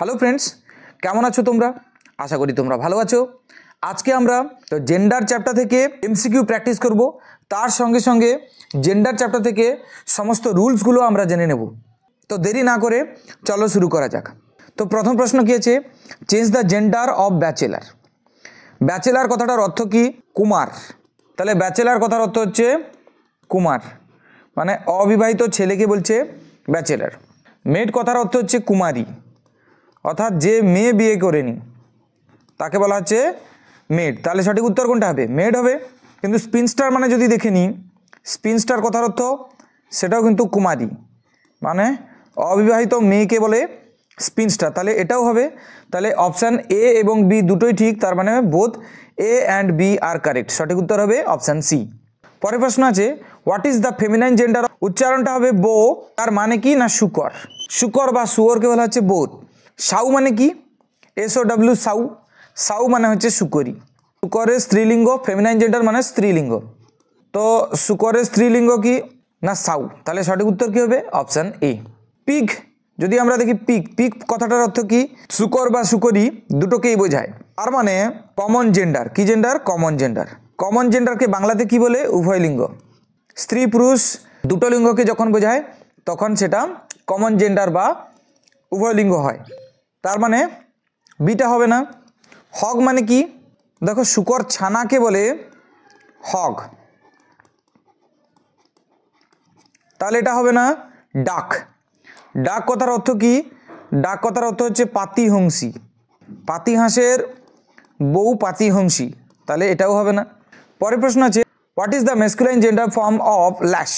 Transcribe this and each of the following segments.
Hello friends, কেমন আছো তোমরা? আশা করি তোমরা ভালো আছো। আজকে আমরা তো জেন্ডার চ্যাপ্টার থেকে এমসিকিউ প্র্যাকটিস করব, তার সঙ্গে সঙ্গে জেন্ডার চ্যাপ্টার থেকে সমস্ত রুলসগুলো আমরা জেনে নেব। তো দেরি না করে চলো শুরু করা যাক। তো প্রথম প্রশ্ন কী আছে? Change the gender of bachelor. Bachelor কথাটার অর্থ কি? কুমার। তাহলে ব্যাচেলার কথার অর্থ হচ্ছে কুমার, মানে অবিবাহিত ছেলেকে বলছে ব্যাচেলার। মেড কথার অর্থ হচ্ছে কুমারী, অর্থাৎ যে মেয়ে বিয়ে করেনি তাকে বলা হচ্ছে মেড। তাহলে সঠিক উত্তর কোনটা হবে? মেড হবে। কিন্তু স্পিনস্টার মানে যদি দেখে নিই, স্পিনস্টার কথার অর্থ সেটাও কিন্তু কুমারী, মানে অবিবাহিত মেয়েকে বলে স্পিনস্টার। তাহলে এটাও হবে। তাহলে অপশান এ এবং বি দুটোই ঠিক, তার মানে both A and B are correct. সঠিক উত্তর হবে অপশান সি। পরের প্রশ্ন আছে, what is the feminine gender? উচ্চারণটা হবে বো। তার মানে কি না শুকর। শুকর বা শুয়োরকে বলা হচ্ছে বোধ। সাউ মানে কি? SOW সাউ। সাউ মানে হচ্ছে শুকরি। শুকরের স্ত্রীলিঙ্গ, ফেমিনাইন জেন্ডার মানে স্ত্রীলিঙ্গ। তো শুকরের স্ত্রীলিঙ্গ কি না সাউ। তাহলে সঠিক উত্তর কি হবে? Option A. পিগ, যদি আমরা দেখি পিগ, পিগ কথাটার অর্থ কি? শুকর বা শুকরি দুটোকেই বোঝায়। তার মানে কমন জেন্ডার। কি জেন্ডার? Common gender. কমন জেন্ডারকে বাংলাতে কি বলে? উভয় লিঙ্গ। স্ত্রী পুরুষ দুটো লিঙ্গকে যখন বোঝায় তখন সেটা কমন জেন্ডার বা উভয় লিঙ্গ হয়। তার মানে বিটা হবে না। হগ মানে কি? দেখো, শুকর ছানাকে বলে হগ, তাহলে এটা হবে না। ডাক। ডাক কথার অর্থ কি? ডাক কথার অর্থ হচ্ছে পাতিহংসী। পাতি হাঁসের বউ পাতিহংসী, তাহলে এটাও হবে না। পরের প্রশ্ন আছে, what is the masculine gender form of ল্যাশ?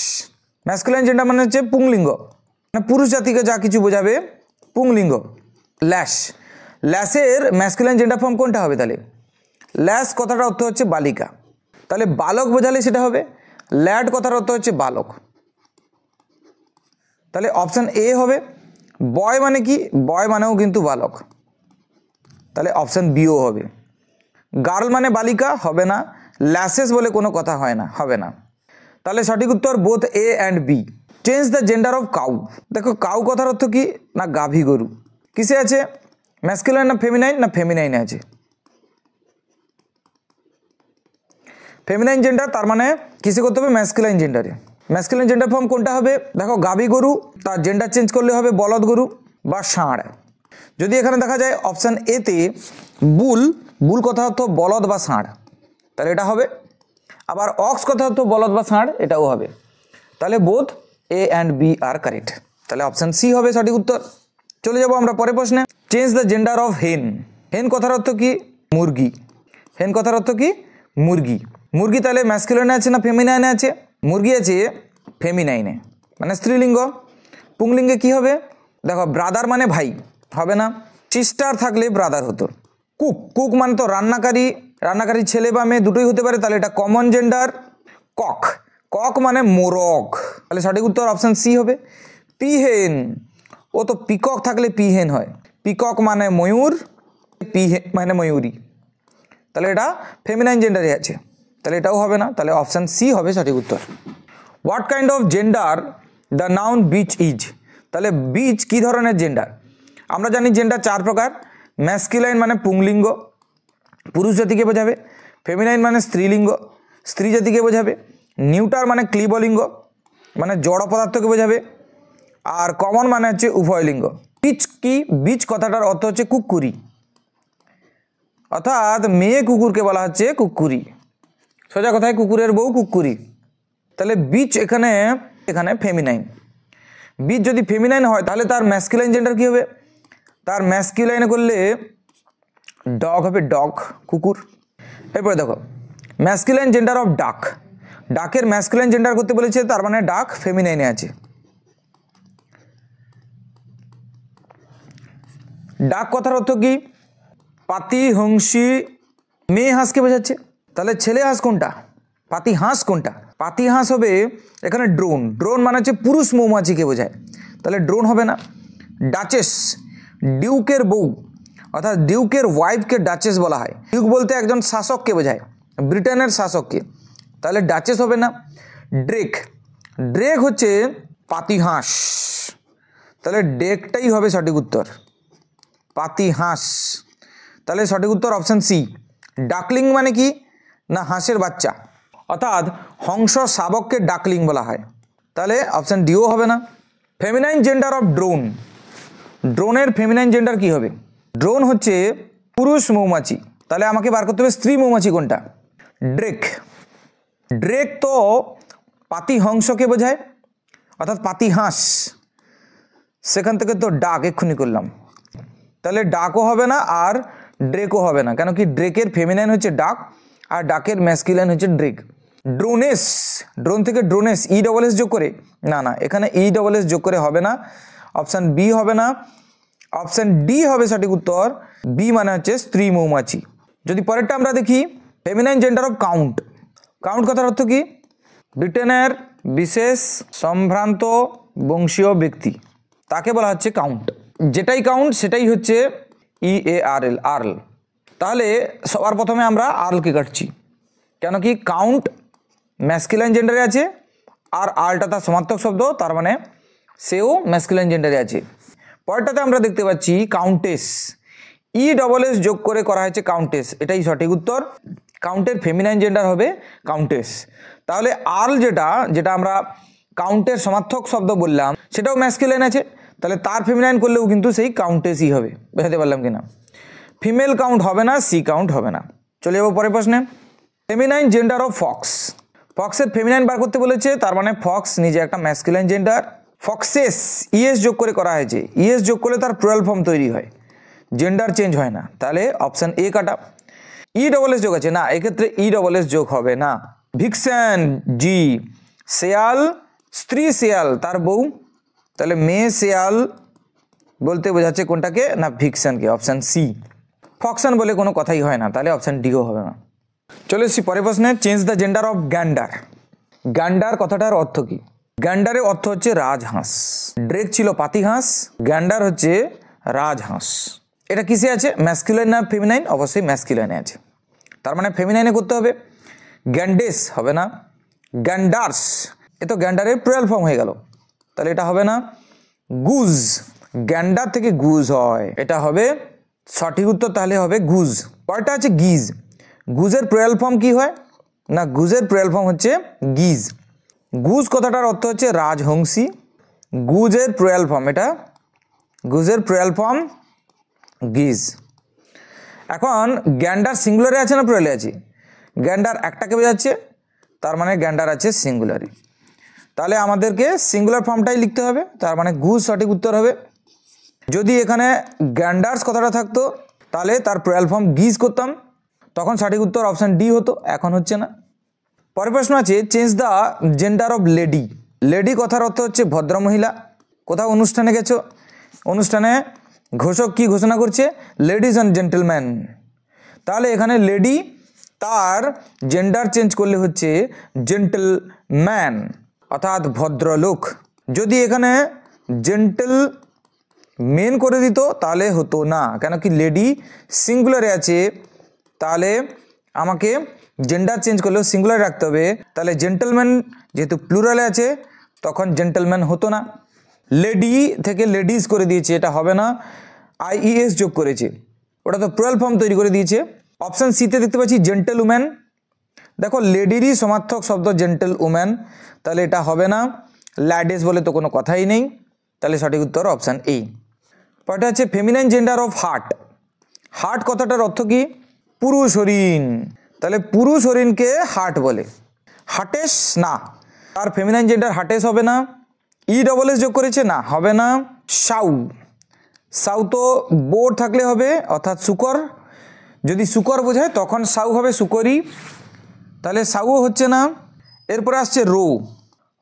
ম্যাসকুলাইন জেন্ডার মানে হচ্ছে পুংলিঙ্গ, মানে পুরুষ জাতিকে যা কিছু বোঝাবে পুংলিঙ্গ। ল্যাশ, ল্যাশের ম্যাসকুলাইন জেন্ডার ফর্ম কোনটা হবে? তাহলে ল্যাশ কথাটার অর্থ হচ্ছে বালিকা, তাহলে বালক বোঝালে সেটা হবে। ল্যাড কথার অর্থ হচ্ছে বালক, তাহলে অপশান এ হবে। বয় মানে কি? বয় মানেও কিন্তু বালক, তাহলে অপশান বিও হবে। গার্ল মানে বালিকা, হবে না। ল্যাসেস বলে কোনো কথা হয় না, হবে না। তাহলে সঠিক উত্তর both A and B. Change the gender of cow. দেখো, কাউ কথার অর্থ কি না গাভী গরু। কিসে আছে? ম্যাসকুলাইন না ফেমিনাইন? না ফেমিনাইনে আছে। ফেমিনাইন জেন্ডার, তার মানে কিসে করতে হবে? ম্যাসকুলাইন জেন্ডারে। ম্যাসকুলাইন জেন্ডার ফর্ম কোনটা হবে? দেখো, গাভী গরু, তার জেন্ডার চেঞ্জ করলে হবে বলদ গরু বা ষাঁড়। যদি এখানে দেখা যায় অপশান এতে বুল, বুল কথা অর্থ বলদ বা ষাঁড়, তাহলে এটা হবে। আবার অক্স কথা অর্থ বলদ বা ষাঁড়, এটাও হবে। তাহলে both A and B are correct, তাহলে অপশান সি হবে সঠিক উত্তর। চলে যাব আমরা পরের প্রশ্নে। চেঞ্জ দ্য জেন্ডার অফ হেন। হেন কথার অর্থ কি? মুরগি। হেন কথার অর্থ কি? মুরগি। মুরগি তাহলে ম্যাসকুলাইনে আছে না ফেমিনাইনে আছে? মুরগি আছে ফেমিনাইনে, মানে স্ত্রীলিঙ্গ। পুংলিঙ্গে কি হবে? দেখো, ব্রাদার মানে ভাই, হবে না। সিস্টার থাকলে ব্রাদার হতো। কুক, কুক মানে তো রান্নাকারী, রান্নাকারী ছেলে বা মেয়ে দুটোই হতে পারে, তাহলে এটা কমন জেন্ডার। কক, কক মানে মোরগ, তাহলে সঠিক উত্তর অপশান সি হবে। পিহেন, ও তো পিকক থাকলে পিহেন হয়। পিকক মানে ময়ূর, পিহেন মানে ময়ূরী, তাহলে এটা ফেমিনাইন জেন্ডারে আছে, তাহলে এটাও হবে না। তাহলে অপশান সি হবে সঠিক উত্তর। What kind of gender the noun beach is? তাহলে বিচ কী ধরনের জেন্ডার? আমরা জানি জেন্ডার চার প্রকার। ম্যাসকুলাইন মানে পুংলিঙ্গ, পুরুষ জাতিকে বোঝাবে। ফেমিনাইন মানে স্ত্রীলিঙ্গ, স্ত্রী জাতিকে বোঝাবে। নিউটার মানে ক্লিবলিঙ্গ, মানে জড় পদার্থকে বোঝাবে। আর কমন মানে হচ্ছে উভয় লিঙ্গ। বিচ কি? বিচ কথাটার অর্থ হচ্ছে কুকুরি, অর্থাৎ মেয়ে কুকুরকে বলা হচ্ছে কুকুরি। সোজা কথায় কুকুরের বউ কুকুরি। তাহলে বিচ এখানে এখানে ফেমিনাইন। বিচ যদি ফেমিনাইন হয় তাহলে তার ম্যাসকুলাইন জেন্ডার কী হবে? তার ম্যাসকুলাইনে করলে ডগ হবে, ডগ, কুকুর। এরপরে দেখো, ম্যাসকুলাইন জেন্ডার অফ ডাক। ডাকের ম্যাসকুলাইন জেন্ডার করতে বলেছে, তার মানে ডাক ফেমিনাইনে আছে। ডাক কথার অর্থ কি? পাতিহংসী মেয়ে হাঁসকে বোঝাচ্ছে। তাহলে ছেলে হাঁস কোনটা? পাতি হাঁস কোনটা? পাতি হাঁস হবে এখানে ড্রোন। ড্রোন মানে হচ্ছে পুরুষ মৌমাছিকে বোঝায়, তাহলে ড্রোন হবে না। ডাচেস, ডিউকের বউ, অর্থাৎ ডিউকের ওয়াইফকে ডাচেস বলা হয়। ডিউক বলতে একজন শাসককে বোঝায়, ব্রিটেনের শাসককে, তাহলে ডাচেস হবে না। ড্রেক, ড্রেক হচ্ছে পাতি হাঁস, তাহলে ড্রেকটাই হবে সঠিক উত্তর। পাতি হাঁস, তাহলে সঠিক উত্তর অপশান সি। ডাকলিং মানে কি না হাঁসের বাচ্চা, অর্থাৎ হংস শাবককে ডাকলিং বলা হয়, তাহলে অপশান ডিও হবে না। ফেমিনাইন জেন্ডার অফ ড্রোন, ড্রোনের ফেমিনাইন জেন্ডার কি হবে? ড্রোন হচ্ছে পুরুষ মৌমাছি, তাহলে আমাকে বার করতে হবে স্ত্রী মৌমাছি কোনটা। ড্রেক, ড্রেক তো পাতি হংসকে বোঝায়, অর্থাৎ পাতি হাঁস, সেখান থেকে তো ডাক এক্ষুনি করলাম, তাহলে ডাকও হবে না আর ড্রেকও হবে না, কেন কি ড্রেকের ফেমিনাইন হচ্ছে ডাক আর ডাকের ম্যাসকুলাইন হচ্ছে ড্রেক। ড্রোনেস, ড্রোন থেকে ড্রোনেস ই ডবল এস যোগ করে, না না এখানে ই ডবল এস যোগ করে হবে না, অপশান বি হবে না, অপশান ডি হবে সঠিক উত্তর। বি মানে হচ্ছে স্ত্রী মৌমাছি। যদি পরেরটা আমরা দেখি, feminine gender of count, count কথার অর্থ কি? ব্রিটেনের বিশেষ সম্ভ্রান্ত বংশীয় ব্যক্তি, তাকে বলা হচ্ছে কাউন্ট। যেটাই কাউন্ট সেটাই হচ্ছে EARL, আর্ল। তাহলে সবার প্রথমে আমরা আর্লকে কাটছি, কেন কি কাউন্ট ম্যাসকুলাইন জেন্ডারে আছে আর আর্লটা তার সমার্থক শব্দ, তার মানে সেও ম্যাসকুলাইন জেন্ডারে আছে। পরেরটাতে আমরা দেখতে পাচ্ছি কাউন্টেস, ই ডবল এস যোগ করে করা হয়েছে কাউন্টেস, এটাই সঠিক উত্তর। কাউন্টের ফেমিনাইন জেন্ডার হবে কাউন্টেস। তাহলে আর্ল যেটা যেটা আমরা কাউন্টের সমার্থক শব্দ বললাম সেটাও ম্যাসকুলাইন আছে, তাহলে তার ফেমিনাইন করলেও কিন্তু সেই কাউন্টেসই হবে। বোঝাতে পারলাম কিনা? ফিমেল কাউন্ট হবে না, সি কাউন্ট হবে না। চলে যাবো পরের প্রশ্নে। ফেমিনাইন জেন্ডার অফ ফক্স, ফক্সের ফেমিনাইন বার করতে বলেছে, তার মানে ফক্স নিজে একটা ম্যাসকুলাইন জেন্ডার। ফক্সেস ইএস যোগ করে করা হয়েছে, ইএস যোগ করলে তার প্লুরাল ফর্ম তৈরি হয়, জেন্ডার চেঞ্জ হয় না, তাহলে অপশান এ কাটা। ই ডবল এস যোগ আছে না, এক্ষেত্রে ই ডবল এস যোগ হবে না। ভিক্সেন জি, শেয়াল স্ত্রী শেয়াল তার বউ, তাহলে মেয়ে শেয়াল বলতে বোঝাচ্ছে কোনটাকে না ভিক্সেনকে, অপশান সি। ফক্সন বলে কোনো কথাই হয় না, তাহলে অপশান ডিও হবে না। চলে এসেছি পরের প্রশ্নে। চেঞ্জ দ্য জেন্ডার অফ গ্যান্ডার, গ্যান্ডার কথাটার অর্থ কি? গ্যান্ডারের অর্থ হচ্ছে রাজহাঁস। ড্রেক ছিল পাতি হাঁস, গ্যান্ডার হচ্ছে রাজহাঁস। এটা কিসে আছে? ম্যাসকুলাইন না ফেমিনাইন? অবশ্যই ম্যাসকুলাইনে আছে, তার মানে ফেমিনাইনে করতে হবে। গ্যান্ডেস হবে না, গ্যান্ডার্স, এ তো গ্যান্ডারের প্লুরাল ফর্ম হয়ে গেল, তাহলে এটা হবে না। গুজ, গ্যান্ডার থেকে গুজ হয়, এটা হবে সঠিক উত্তর, তাহলে হবে গুজ। পরটা আছে গিজ, গুজের প্লুরাল ফর্ম কি হয় না গুজের প্লুরাল ফর্ম হচ্ছে গিজ। গুজ কথাটার অর্থ হচ্ছে রাজহংসী, গুজের প্লুরাল ফর্ম এটা, গুজের প্লুরাল ফর্ম গিজ। এখন গ্যান্ডার সিঙ্গুলারে আছে না প্লুরালে আছে? গ্যান্ডার একটাকে বোঝাচ্ছে, তার মানে গ্যান্ডার আছে সিঙ্গুলারে, তাহলে আমাদেরকে সিঙ্গুলার ফর্মটাই লিখতে হবে, তার মানে গুজ সঠিক উত্তর হবে। যদি এখানে গ্যান্ডার্স কথাটা থাকতো তাহলে তার প্লুরাল ফর্ম গিজ করতাম, তখন সঠিক উত্তর অপশান ডি হতো, এখন হচ্ছে না। পরের প্রশ্ন আছে change the gender of lady, lady কথার অর্থ হচ্ছে ভদ্রমহিলা। কোথাও অনুষ্ঠানে গেছো, অনুষ্ঠানে ঘোষক কি ঘোষণা করছে? লেডিজ অ্যান্ড জেন্টলম্যান, তাহলে এখানে লেডি তার জেন্ডার চেঞ্জ করলে হচ্ছে জেন্টলম্যান, অর্থাৎ ভদ্রলোক। যদি এখানে জেন্টল মেন করে দিত তাহলে হতো না, কেন কি লেডি সিঙ্গুলারে আছে, তাহলে আমাকে জেন্ডার চেঞ্জ করলেও সিঙ্গুলারে রাখতে হবে, তাহলে জেন্টলম্যান যেহেতু প্লুরালে আছে তখন জেন্টলম্যান হতো না। লেডি থেকে লেডিস করে দিয়েছে, এটা হবে না, IES যোগ করেছে, ওটা তো প্লুরাল ফর্ম তৈরি করে দিয়েছে। অপশান সিতে দেখতে পাচ্ছি জেন্টল উম্যান, দেখো লেডিরই সমার্থক শব্দ জেন্টল উম্যান, তাহলে এটা হবে না। ল্যাডেস বলে তো কোনো কথাই নেই, তাহলে সঠিক উত্তর অপশান এ। পরটা হচ্ছে feminine gender of hart, hart কথাটার অর্থ কি? পুরুষ হরিণ, তাহলে পুরুষ হরিণকে হার্ট বলে। হার্টেস না, তার ফেমিনাইন জেন্ডার হার্টেস হবে না। ই ডবল এস যোগ করেছে না, হবে না। সাউ, সাউ তো বোর থাকলে হবে, অর্থাৎ শুকর, যদি শুকর বোঝায় তখন সাউ হবে শুকরই, তাহলে সাউও হচ্ছে না। এরপরে আসছে রো,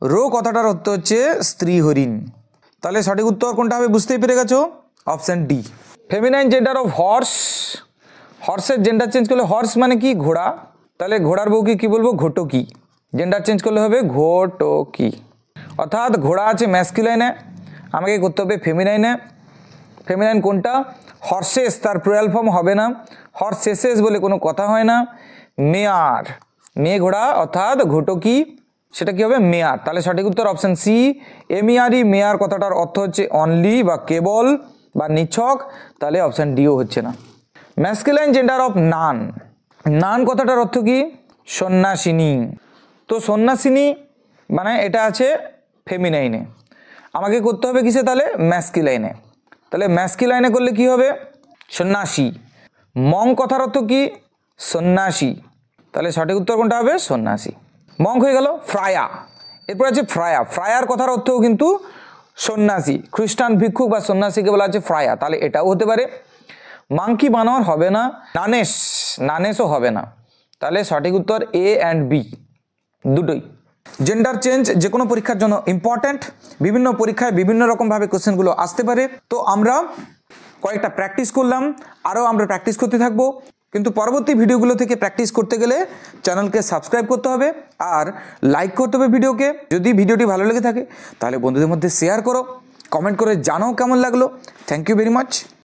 রো কথাটার অর্থ হচ্ছে স্ত্রী হরিণ, তাহলে সঠিক উত্তর কোনটা হবে বুঝতেই পেরে গেছো, option D. Feminine gender of horse, হর্সের জেন্ডার চেঞ্জ করলে হর্স মানে কি? ঘোড়া, তাহলে ঘোড়ার বউকে কি বলবো? ঘোটকি, জেন্ডার চেঞ্জ করলে হবে ঘোটকি, অর্থাৎ ঘোড়া আছে ম্যাসকুলাইনে, আমাকে করতে হবে ফেমিনাইনে। ফেমিনাইন কোনটা? হর্সেস, তার প্লুরাল ফর্ম হবে না, হর্সেসেস বলে কোনো কথা হয় না। মেয়ার, মেয়ে ঘোড়া অর্থাৎ ঘোটকি, সেটা কি হবে? মেয়ার, তাহলে সঠিক উত্তর অপশান সি। এমিয়ারি মেয়ার কথাটার অর্থ হচ্ছে অনলি বা কেবল, বা নিছক, তাহলে অপশান ডিও হচ্ছে না। ম্যাসকুলাইন জেন্ডার অফ নান, নান কথাটার অর্থ কি? সন্ন্যাসিনী। তো সন্ন্যাসিনী মানে এটা আছে ফেমিনাইনে, আমাকে করতে হবে কিসে তাহলে? ম্যাসকুলাইনে। তাহলে ম্যাসকুলাইনে করলে কি হবে? সন্ন্যাসী। মং কথার অর্থ কি? সন্ন্যাসী। তাহলে সঠিক উত্তর কোনটা হবে? সন্ন্যাসী। মঙ্ক হয়ে গেল। ফ্রায়া, এরপর আছে ফ্রায়া। ফ্রায়ার কথার অর্থও কিন্তু সন্ন্যাসী, খ্রিস্টান ভিক্ষুক বা সন্ন্যাসীকে বলা আছে ফ্রায়া, তাহলে এটাও হতে পারে। মাংকি বানর হবে না। নানেশ, নানেশও হবে না। তাহলে সঠিক উত্তর এ অ্যান্ড বি দুটোই। জেন্ডার চেঞ্জ যে কোনো পরীক্ষার জন্য ইম্পর্ট্যান্ট, বিভিন্ন পরীক্ষায় বিভিন্ন রকমভাবে কোশ্চেনগুলো আসতে পারে। তো আমরা কয়েকটা প্র্যাকটিস করলাম, আরও আমরা প্র্যাকটিস করতে থাকবো, কিন্তু পরবর্তী ভিডিওগুলো থেকে প্র্যাকটিস করতে গেলে চ্যানেলকে সাবস্ক্রাইব করতে হবে আর লাইক করতে হবে ভিডিওকে। যদি ভিডিওটি ভালো লেগে থাকে তাহলে বন্ধুদের মধ্যে শেয়ার করো, কমেন্ট করে জানাও কেমন লাগলো। Thank you very much.